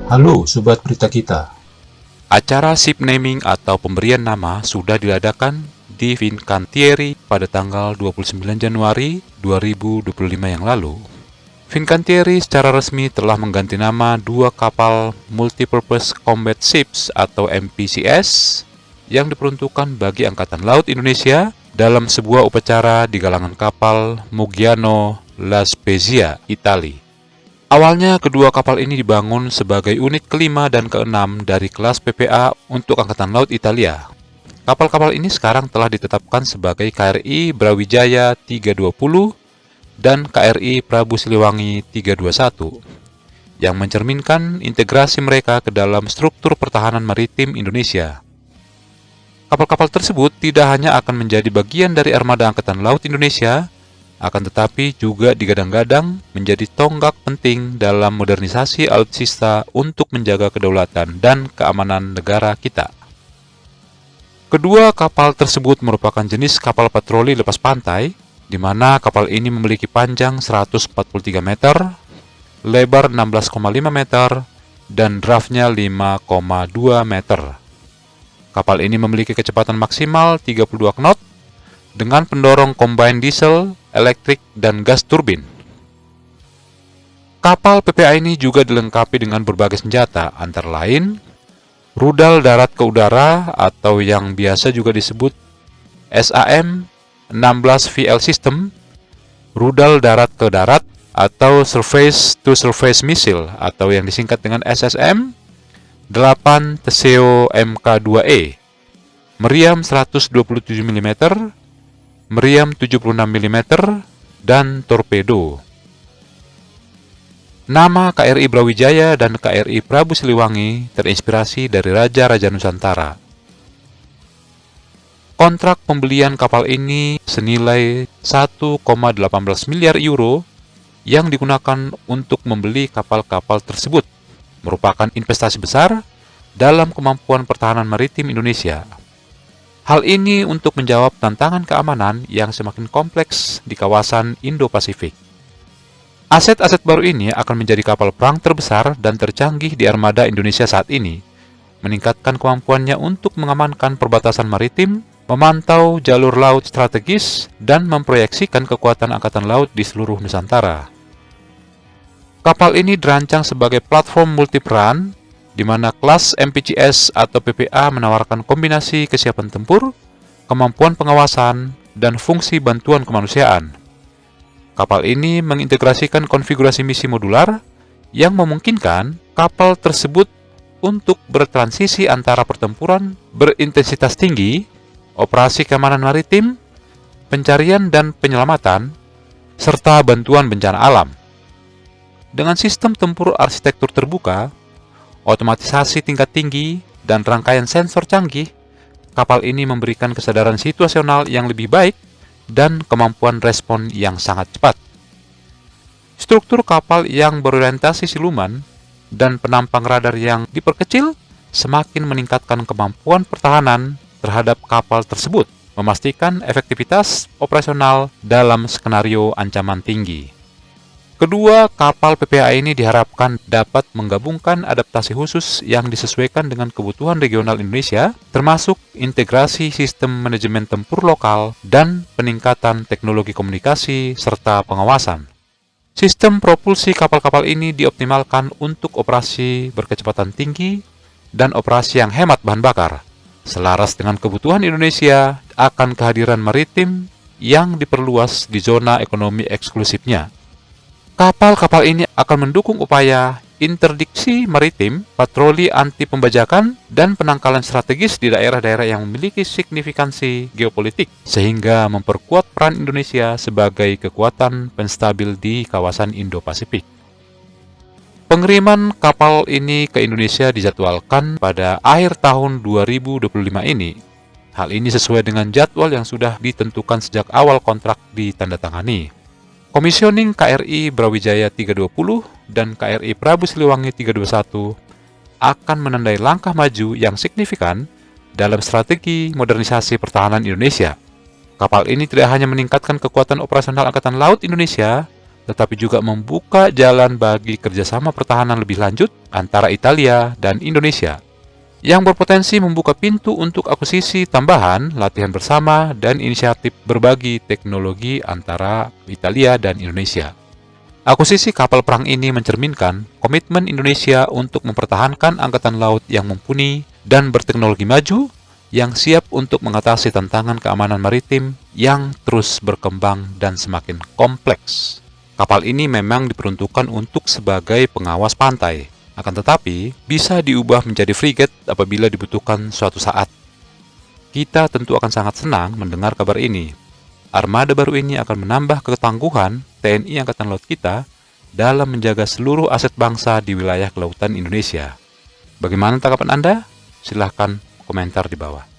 Halo Sobat Berita Kita. Acara ship naming atau pemberian nama sudah diadakan di Fincantieri pada tanggal 29 Januari 2025 yang lalu. Fincantieri secara resmi telah mengganti nama dua kapal Multipurpose Combat Ships atau MPCS yang diperuntukkan bagi Angkatan Laut Indonesia dalam sebuah upacara di galangan kapal Muggiano La Spezia, Italia. Awalnya, kedua kapal ini dibangun sebagai unit kelima dan keenam dari kelas PPA untuk Angkatan Laut Italia. Kapal-kapal ini sekarang telah ditetapkan sebagai KRI Brawijaya 320 dan KRI Prabu Siliwangi 321, yang mencerminkan integrasi mereka ke dalam struktur pertahanan maritim Indonesia. Kapal-kapal tersebut tidak hanya akan menjadi bagian dari armada Angkatan Laut Indonesia, akan tetapi juga digadang-gadang menjadi tonggak penting dalam modernisasi alutsista untuk menjaga kedaulatan dan keamanan negara kita. Kedua kapal tersebut merupakan jenis kapal patroli lepas pantai, di mana kapal ini memiliki panjang 143 meter, lebar 16,5 meter, dan draftnya 5,2 meter. Kapal ini memiliki kecepatan maksimal 32 knot, dengan pendorong combine diesel, elektrik, dan gas turbin. Kapal PPA ini juga dilengkapi dengan berbagai senjata, antara lain rudal darat ke udara atau yang biasa juga disebut SAM-16VL System, rudal darat ke darat atau Surface to Surface Missile atau yang disingkat dengan SSM, 8 Teseo Mk2E, meriam 127 mm, meriam 76 mm, dan torpedo. Nama KRI Brawijaya dan KRI Prabu Siliwangi terinspirasi dari Raja-Raja Nusantara. Kontrak pembelian kapal ini senilai 1,18 miliar euro yang digunakan untuk membeli kapal-kapal tersebut, merupakan investasi besar dalam kemampuan pertahanan maritim Indonesia. Hal ini untuk menjawab tantangan keamanan yang semakin kompleks di kawasan Indo-Pasifik. Aset-aset baru ini akan menjadi kapal perang terbesar dan tercanggih di armada Indonesia saat ini, meningkatkan kemampuannya untuk mengamankan perbatasan maritim, memantau jalur laut strategis, dan memproyeksikan kekuatan Angkatan Laut di seluruh Nusantara. Kapal ini dirancang sebagai platform multiperan, di mana kelas MPCS atau PPA menawarkan kombinasi kesiapan tempur, kemampuan pengawasan, dan fungsi bantuan kemanusiaan. Kapal ini mengintegrasikan konfigurasi misi modular yang memungkinkan kapal tersebut untuk bertransisi antara pertempuran berintensitas tinggi, operasi keamanan maritim, pencarian dan penyelamatan, serta bantuan bencana alam. Dengan sistem tempur arsitektur terbuka, otomatisasi tingkat tinggi, dan rangkaian sensor canggih, kapal ini memberikan kesadaran situasional yang lebih baik dan kemampuan respon yang sangat cepat. Struktur kapal yang berorientasi siluman dan penampang radar yang diperkecil semakin meningkatkan kemampuan pertahanan terhadap kapal tersebut, memastikan efektivitas operasional dalam skenario ancaman tinggi. Kedua kapal PPA ini diharapkan dapat menggabungkan adaptasi khusus yang disesuaikan dengan kebutuhan regional Indonesia, termasuk integrasi sistem manajemen tempur lokal dan peningkatan teknologi komunikasi serta pengawasan. Sistem propulsi kapal-kapal ini dioptimalkan untuk operasi berkecepatan tinggi dan operasi yang hemat bahan bakar, selaras dengan kebutuhan Indonesia akan kehadiran maritim yang diperluas di zona ekonomi eksklusifnya. Kapal-kapal ini akan mendukung upaya interdiksi maritim, patroli anti pembajakan, dan penangkalan strategis di daerah-daerah yang memiliki signifikansi geopolitik, sehingga memperkuat peran Indonesia sebagai kekuatan penstabil di kawasan Indo-Pasifik. Pengiriman kapal ini ke Indonesia dijadwalkan pada akhir tahun 2025 ini. Hal ini sesuai dengan jadwal yang sudah ditentukan sejak awal kontrak ditandatangani. Komisioning KRI Brawijaya 320 dan KRI Prabu Siliwangi 321 akan menandai langkah maju yang signifikan dalam strategi modernisasi pertahanan Indonesia. Kapal ini tidak hanya meningkatkan kekuatan operasional Angkatan Laut Indonesia, tetapi juga membuka jalan bagi kerjasama pertahanan lebih lanjut antara Italia dan Indonesia, yang berpotensi membuka pintu untuk akuisisi tambahan, latihan bersama, dan inisiatif berbagi teknologi antara Italia dan Indonesia. Akuisisi kapal perang ini mencerminkan komitmen Indonesia untuk mempertahankan angkatan laut yang mumpuni dan berteknologi maju, yang siap untuk mengatasi tantangan keamanan maritim yang terus berkembang dan semakin kompleks. Kapal ini memang diperuntukkan untuk sebagai pengawas pantai, akan tetapi bisa diubah menjadi frigate apabila dibutuhkan suatu saat. Kita tentu akan sangat senang mendengar kabar ini. Armada baru ini akan menambah ketangguhan TNI Angkatan Laut kita dalam menjaga seluruh aset bangsa di wilayah kelautan Indonesia. Bagaimana tanggapan Anda? Silahkan komentar di bawah.